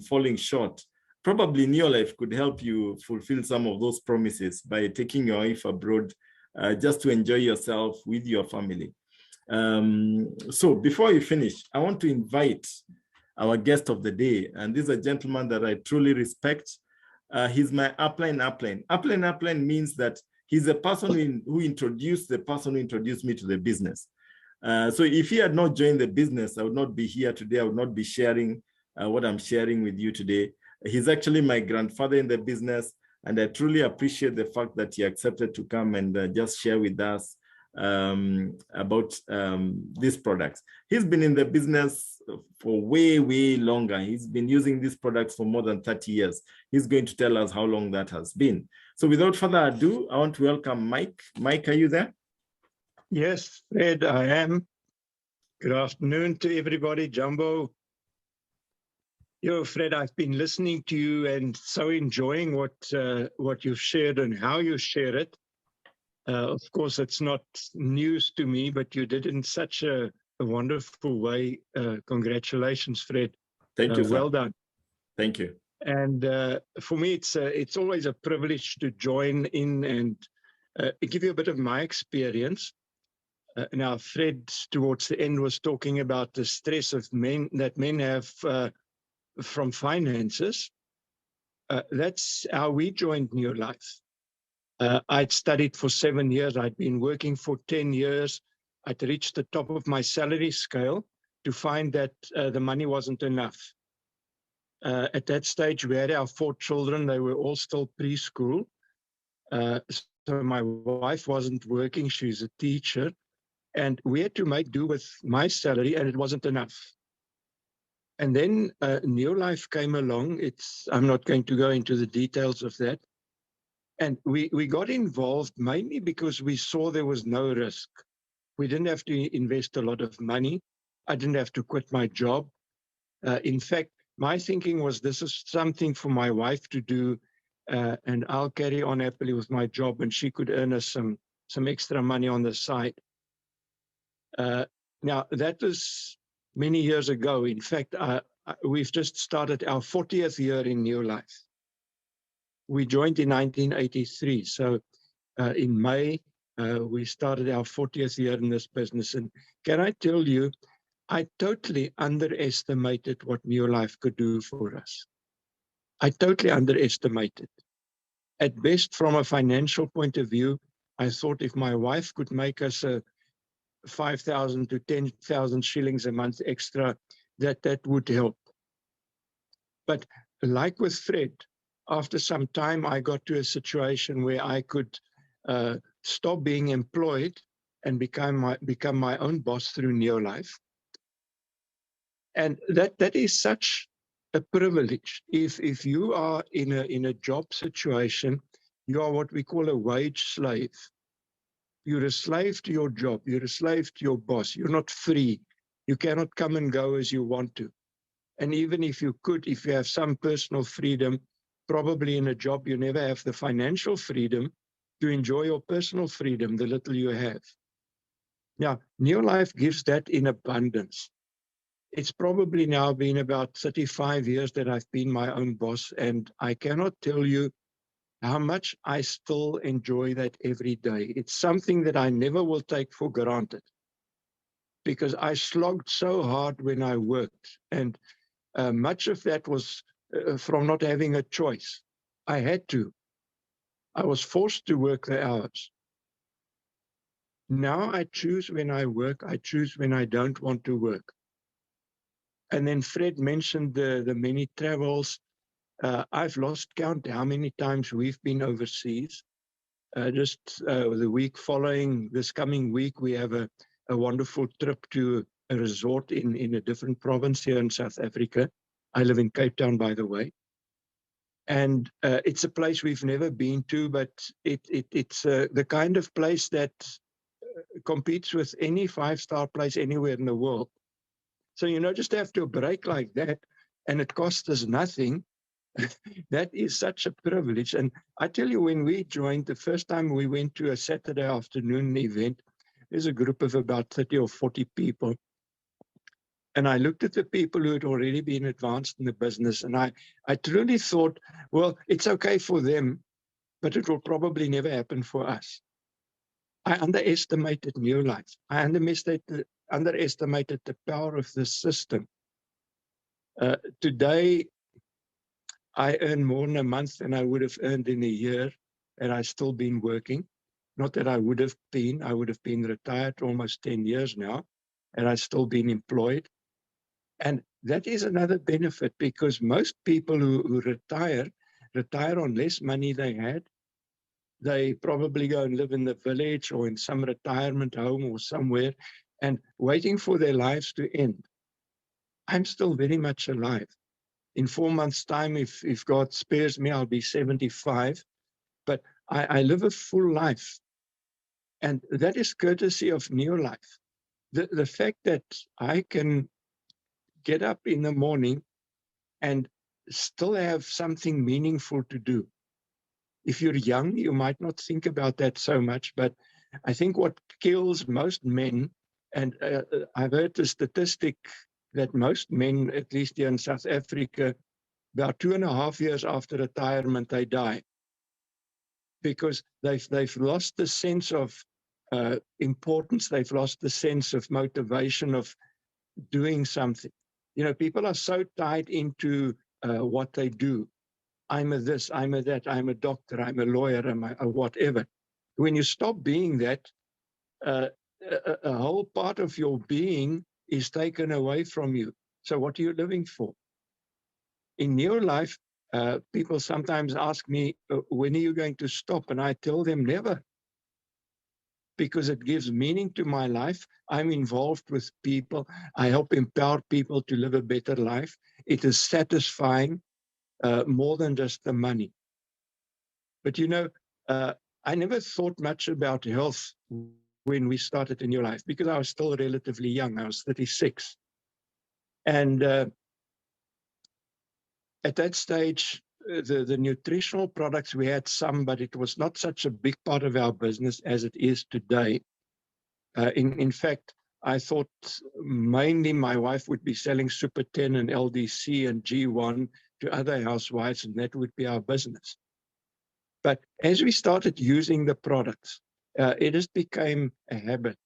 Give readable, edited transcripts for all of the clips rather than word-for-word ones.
falling short, probably Neolife could help you fulfill some of those promises by taking your wife abroad just to enjoy yourself with your family. So before you finish, I want to invite our guest of the day, and this is a gentleman that I truly respect. He's my upline. Upline means that he's the person who introduced the person who introduced me to the business. So if he had not joined the business, I would not be here today. I would not be sharing what I'm sharing with you today. He's actually my grandfather in the business, and I truly appreciate the fact that he accepted to come and just share with us about these products. He's been in the business for way, way longer. He's been using these products for more than 30 years. He's going to tell us how long that has been. So without further ado, I want to welcome Mike. Mike, are you there? Yes, Fred, I am. Good afternoon to everybody. Jumbo. Yo, Fred, I've been listening to you and so enjoying what you've shared and how you share it. Of course, it's not news to me, but you did it in such a wonderful way. Congratulations, Fred. Thank you, sir. Well done. Thank you. And for me, it's always a privilege to join in and give you a bit of my experience. Now, Fred, towards the end, was talking about the stress of men that men have from finances. That's how we joined Neolife. I'd studied for 7 years. I'd been working for 10 years. I'd reached the top of my salary scale to find that the money wasn't enough. At that stage, we had our 4 children. They were all still preschool. So my wife wasn't working. She's a teacher. And we had to make do with my salary, and it wasn't enough. And then Neolife came along. I'm not going to go into the details of that. And we got involved mainly because we saw there was no risk. We didn't have to invest a lot of money. I didn't have to quit my job. In fact, my thinking was this is something for my wife to do, and I'll carry on happily with my job, and she could earn us some extra money on the side. Now, that was many years ago. In fact, we've just started our 40th year in Neolife. We joined in 1983. So in May, we started our 40th year in this business. And can I tell you, I totally underestimated what Neolife could do for us. I totally underestimated. At best, from a financial point of view, I thought if my wife could make us a 5,000 to 10,000 shillings a month extra, that would help. But like with Fred, after some time, I got to a situation where I could stop being employed and become my own boss through Neolife. And that is such a privilege. If you are in a job situation, you are what we call a wage slave. You're a slave to your job. You're a slave to your boss. You're not free. You cannot come and go as you want to. And even if you could, if you have some personal freedom, probably in a job you never have the financial freedom to enjoy your personal freedom, the little you have. Now, Neolife gives that in abundance. It's probably now been about 35 years that I've been my own boss, and I cannot tell you how much I still enjoy that every day. It's something that I never will take for granted because I slogged so hard when I worked. And much of that was from not having a choice. I had to. I was forced to work the hours. Now I choose when I work. I choose when I don't want to work. And then Fred mentioned the many travels. I've lost count how many times we've been overseas. Just the week following this coming week, we have a wonderful trip to a resort in a different province here in South Africa. I live in Cape Town, by the way. And it's a place we've never been to, but it's the kind of place that competes with any 5-star place anywhere in the world. So, just have to break like that, and it costs us nothing. That is such a privilege. And I tell you, when we joined, the first time we went to a Saturday afternoon event, there's a group of about 30 or 40 people. And I looked at the people who had already been advanced in the business, and I truly thought, well, it's okay for them, but it will probably never happen for us. I underestimated New Life. I underestimated the power of the system. Today, I earn more in a month than I would have earned in a year, and I've still been working. Not that I would have been retired almost 10 years now, and I've still been employed. And that is another benefit, because most people who retire on less money they had. They probably go and live in the village or in some retirement home or somewhere and waiting for their lives to end. I'm still very much alive. In 4 months' time, if God spares me, I'll be 75. But I live a full life. And that is courtesy of New Life. The fact that I can get up in the morning and still have something meaningful to do. If you're young, you might not think about that so much, but I think what kills most men, and I've heard the statistic that most men, at least here in South Africa, about 2.5 years after retirement, they die, because they've lost the sense of importance. They've lost the sense of motivation of doing something. You know, people are so tied into what they do. I'm a this, I'm a that, I'm a doctor, I'm a lawyer, I'm a whatever. When you stop being that, a whole part of your being is taken away from you. So what are you living for? In New Life, people sometimes ask me, when are you going to stop? And I tell them never, because it gives meaning to my life. I'm involved with people. I help empower people to live a better life. It is satisfying, more than just the money. But you know, I never thought much about health when we started in New Life, because I was still relatively young. I was 36. And at that stage, the nutritional products, we had some, but it was not such a big part of our business as it is today. In fact, I thought mainly my wife would be selling Super 10 and LDC and G1 to other housewives, and that would be our business. But as we started using the products, it just became a habit.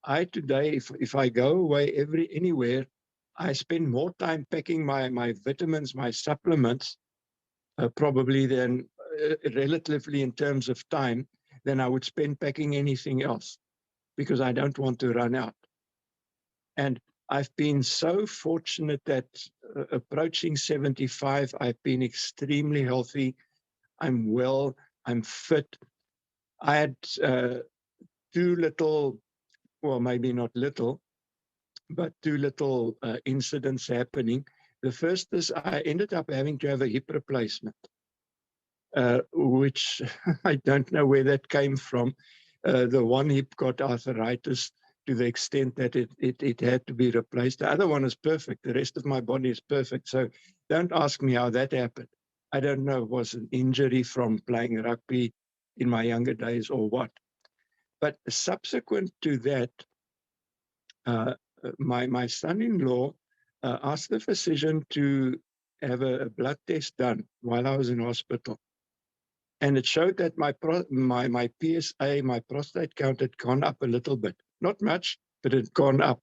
I today, if I go away anywhere, I spend more time packing my vitamins, my supplements, probably than relatively in terms of time, than I would spend packing anything else, because I don't want to run out. And I've been so fortunate that approaching 75, I've been extremely healthy. I'm well, I'm fit. I had 2 little, well, maybe not little, but 2 little incidents happening. The first is I ended up having to have a hip replacement, which I don't know where that came from. The one hip got arthritis to the extent that it had to be replaced. The other one is perfect. The rest of my body is perfect. So don't ask me how that happened. I don't know, it was an injury from playing rugby in my younger days or what. But subsequent to that, my son-in-law asked the physician to have a blood test done while I was in hospital. And it showed that my PSA, my prostate count, had gone up a little bit. Not much, but it had gone up.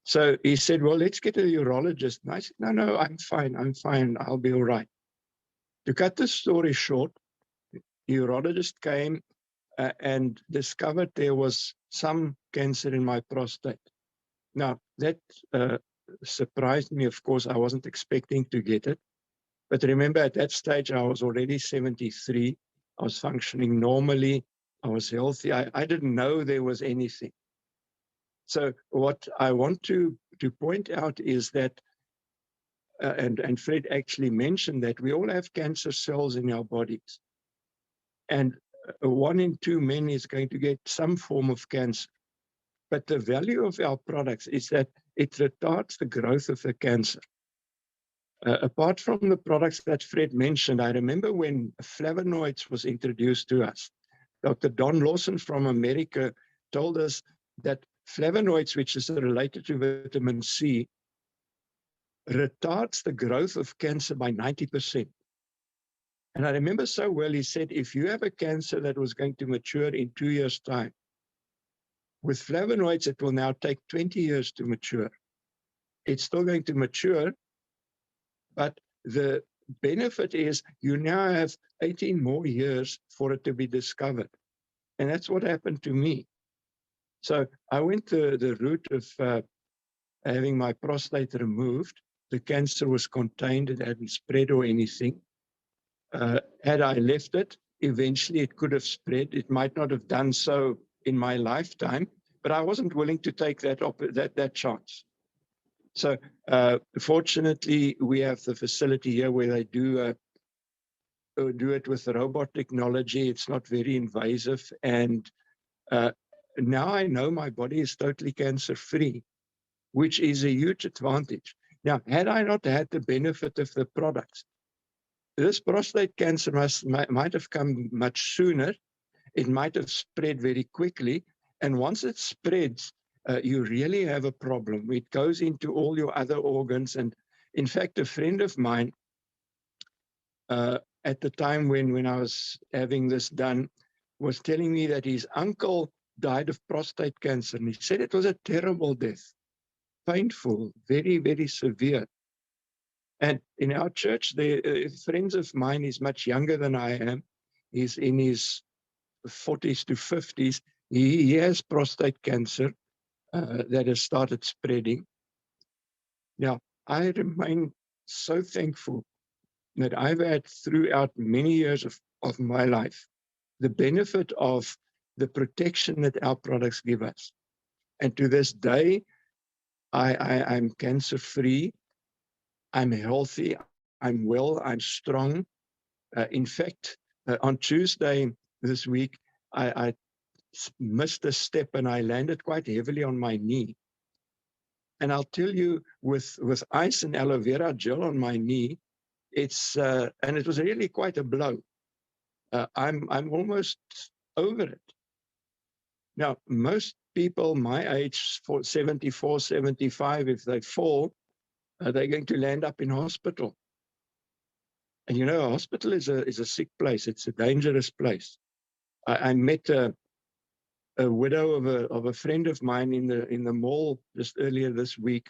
So he said, well, let's get a urologist. And I said, no, I'm fine, I'll be all right. To cut the story short, the urologist came and discovered there was some cancer in my prostate. Now, that surprised me. Of course, I wasn't expecting to get it. But remember, at that stage, I was already 73. I was functioning normally. I was healthy. I didn't know there was anything. So what I want to point out is that, and Fred actually mentioned that, we all have cancer cells in our bodies. And 1 in 2 men is going to get some form of cancer. But the value of our products is that it retards the growth of the cancer. Apart from the products that Fred mentioned, I remember when flavonoids was introduced to us, Dr. Don Lawson from America told us that flavonoids, which is related to vitamin C, retards the growth of cancer by 90%. And I remember so well, he said, if you have a cancer that was going to mature in 2 years' time, with flavonoids, it will now take 20 years to mature. It's still going to mature, but the benefit is you now have 18 more years for it to be discovered. And that's what happened to me. So I went the route of having my prostate removed. The cancer was contained, it hadn't spread or anything. Had I left it, eventually it could have spread. It might not have done so in my lifetime, but I wasn't willing to take that chance. So fortunately, we have the facility here where they do it with robot technology. It's not very invasive. And now I know my body is totally cancer-free, which is a huge advantage. Now, had I not had the benefit of the products, this prostate cancer might have come much sooner. It might have spread very quickly. And once it spreads, you really have a problem. It goes into all your other organs. And in fact, a friend of mine, at the time when I was having this done, was telling me that his uncle died of prostate cancer. And he said it was a terrible death, painful, very, very severe. And in our church, friends of mine, he's much younger than I am. He's in his 40s to 50s. He has prostate cancer that has started spreading. Now, I remain so thankful that I've had throughout many years of my life the benefit of the protection that our products give us. And to this day, I'm cancer-free. I'm healthy, I'm well, I'm strong. In fact, on Tuesday this week, I missed a step and I landed quite heavily on my knee. And I'll tell you, with ice and aloe vera gel on my knee, and it was really quite a blow. I'm almost over it. Now, most people my age, 74, 75, if they fall, they're going to land up in hospital. And you know, a hospital is a sick place. It's a dangerous place. I met a widow of a friend of mine in the mall just earlier this week.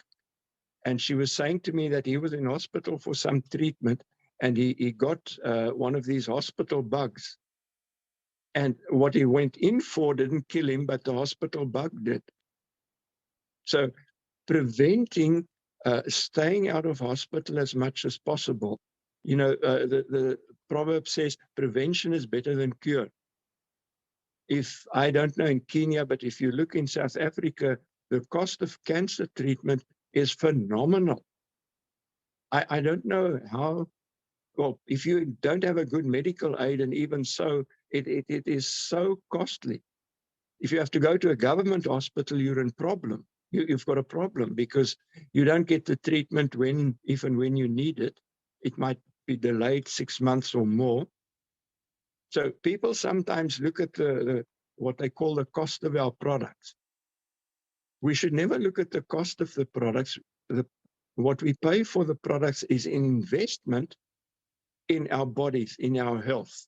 And she was saying to me that he was in hospital for some treatment and he got one of these hospital bugs. And what he went in for didn't kill him, but the hospital bug did. So preventing staying out of hospital as much as possible. You know, the proverb says prevention is better than cure. If I don't know in Kenya, but if you look in South Africa, the cost of cancer treatment is phenomenal. I don't know how, well, if you don't have a good medical aid, and even so, it is so costly. If you have to go to a government hospital, you're in problem. You've got a problem because you don't get the treatment even when you need it. It might be delayed 6 months or more. So people sometimes look at what they call the cost of our products. We should never look at the cost of the products. What we pay for the products is an investment in our bodies, in our health.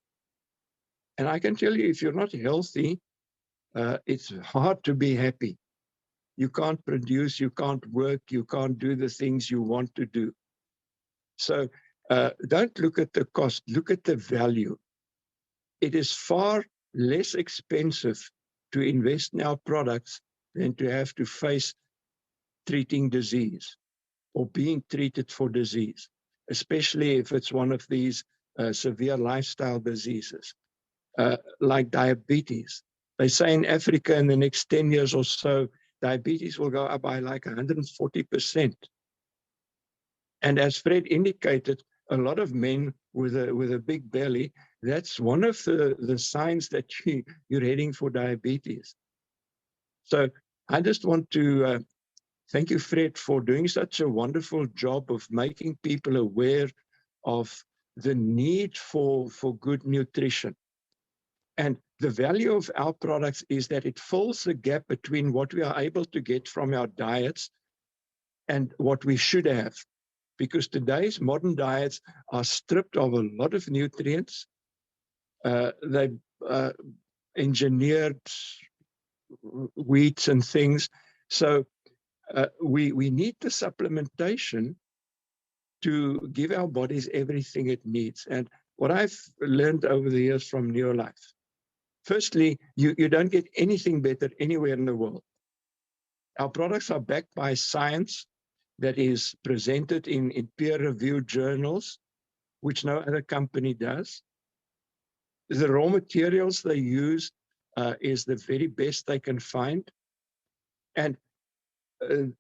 And I can tell you, if you're not healthy, it's hard to be happy. You can't produce, you can't work, you can't do the things you want to do. So don't look at the cost, look at the value. It is far less expensive to invest in our products than to have to face treating disease or being treated for disease, especially if it's one of these severe lifestyle diseases, like diabetes. They say in Africa in the next 10 years or so, diabetes will go up by like 140%. And as Fred indicated, a lot of men with a big belly, that's one of the signs that you're heading for diabetes. So I just want to thank you, Fred, for doing such a wonderful job of making people aware of the need for good nutrition. And the value of our products is that it fills the gap between what we are able to get from our diets and what we should have. Because today's modern diets are stripped of a lot of nutrients. They engineered wheats and things. So we need the supplementation to give our bodies everything it needs. And what I've learned over the years from Neolife, firstly, you don't get anything better anywhere in the world. Our products are backed by science that is presented in peer-reviewed journals, which no other company does. The raw materials they use is the very best they can find. And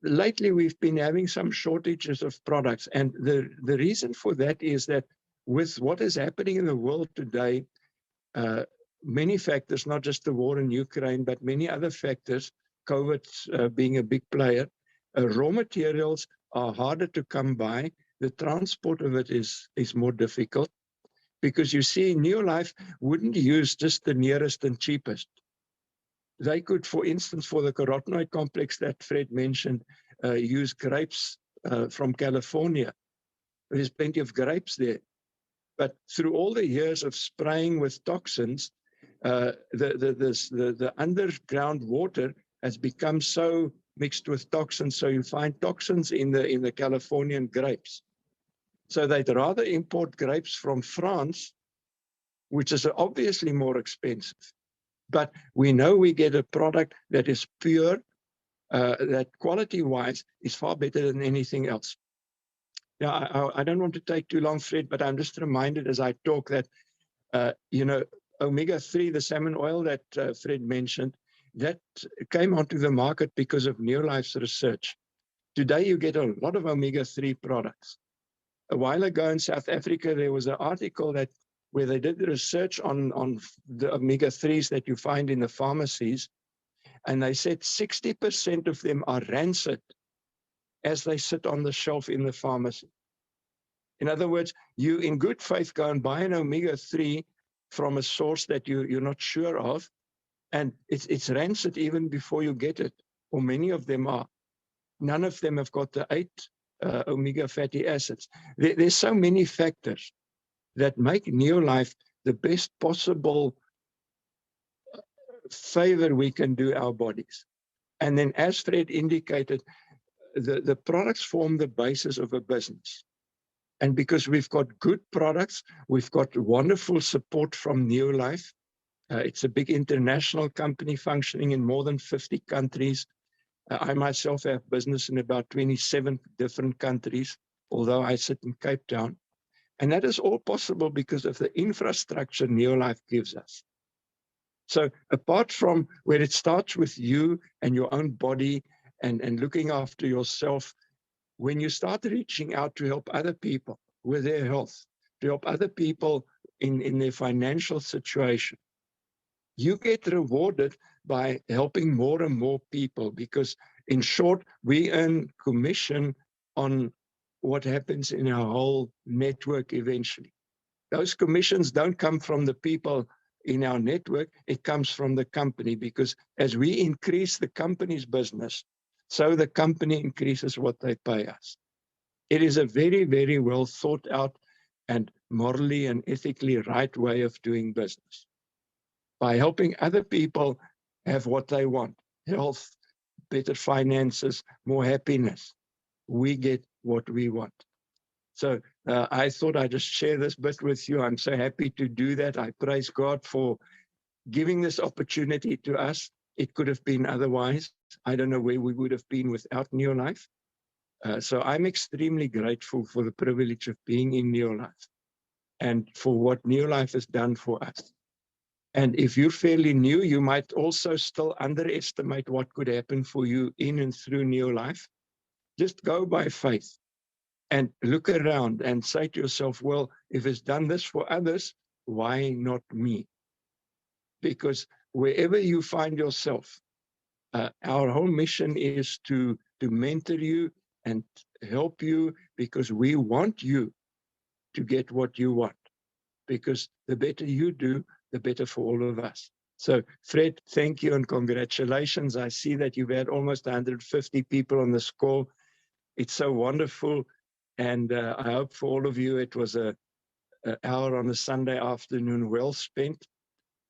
lately, we've been having some shortages of products. And the reason for that is that with what is happening in the world today, many factors, not just the war in Ukraine, but many other factors, COVID being a big player, raw materials are harder to come by. The transport of it is more difficult because you see, Neolife wouldn't use just the nearest and cheapest. They could, for instance, for the carotenoid complex that Fred mentioned, use grapes from California. There's plenty of grapes there. But through all the years of spraying with toxins, the underground water has become so mixed with toxins, so you find toxins in the Californian grapes. So they'd rather import grapes from France, which is obviously more expensive. But we know we get a product that is pure, that quality-wise is far better than anything else. Now, I don't want to take too long, Fred, but I'm just reminded as I talk that, omega-3, the salmon oil that Fred mentioned, that came onto the market because of Neolife's research. Today, you get a lot of omega-3 products. A while ago in South Africa, there was an article where they did the research on the omega-3s that you find in the pharmacies, and they said 60% of them are rancid as they sit on the shelf in the pharmacy. In other words, you in good faith go and buy an omega-3 from a source that you're not sure of, and it's rancid even before you get it, or many of them are. None of them have got the 8 omega fatty acids. There's so many factors that make Neolife the best possible favor we can do our bodies. And then, as Fred indicated, the products form the basis of a business. And because we've got good products, we've got wonderful support from Neolife. It's a big international company functioning in more than 50 countries. I myself have business in about 27 different countries, although I sit in Cape Town. And that is all possible because of the infrastructure Neolife gives us. So apart from where it starts with you and your own body and looking after yourself, when you start reaching out to help other people with their health, to help other people in their financial situation, you get rewarded by helping more and more people because, in short, we earn commission on what happens in our whole network eventually. Those commissions don't come from the people in our network, it comes from the company because as we increase the company's business, so the company increases what they pay us. It is a very, very well thought out and morally and ethically right way of doing business. By helping other people have what they want, health, better finances, more happiness, we get what we want. So I thought I'd just share this bit with you. I'm so happy to do that. I praise God for giving this opportunity to us. It could have been otherwise. I don't know where we would have been without Neolife. So I'm extremely grateful for the privilege of being in Neolife and for what Neolife has done for us. And if you're fairly new, you might also still underestimate what could happen for you in and through Neolife. Just go by faith and look around and say to yourself, well, if it's done this for others, why not me? Because wherever you find yourself, our whole mission is to mentor you and help you because we want you to get what you want. Because the better you do, the better for all of us. So, Fred, thank you and congratulations. I see that you've had almost 150 people on this call. It's so wonderful. And I hope for all of you it was an hour on a Sunday afternoon well spent.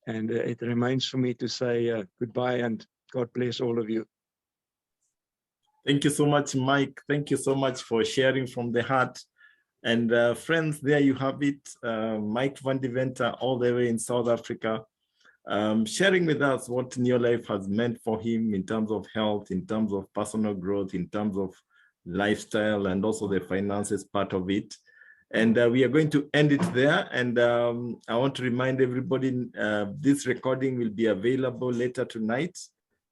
And it remains for me to say goodbye and God bless all of you. Thank you so much, Mike. Thank you so much for sharing from the heart. And friends, there you have it. Mike Vandeventer, all the way in South Africa, sharing with us what Neolife has meant for him in terms of health, in terms of personal growth, in terms of lifestyle, and also the finances part of it. And we are going to end it there. And I want to remind everybody, this recording will be available later tonight.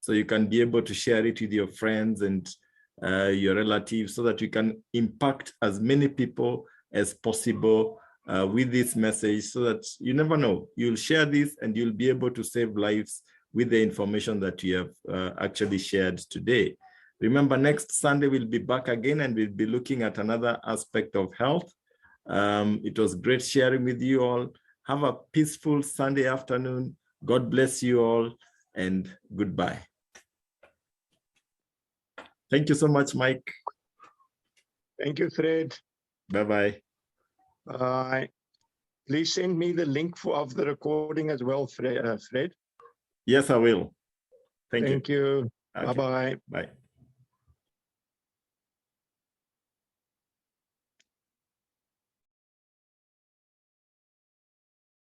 So you can be able to share it with your friends and your relatives so that you can impact as many people as possible with this message, so that you never know, you'll share this and you'll be able to save lives with the information that you have actually shared today. Remember, next Sunday we'll be back again and we'll be looking at another aspect of health. It was great sharing with you all. Have a peaceful Sunday afternoon. God bless you all and goodbye. Thank you so much, Mike. Thank you, Fred. Bye-bye. Bye. Please send me the link of the recording as well, Fred. Yes, I will. Thank you. Thank you. Okay. Bye-bye. Bye.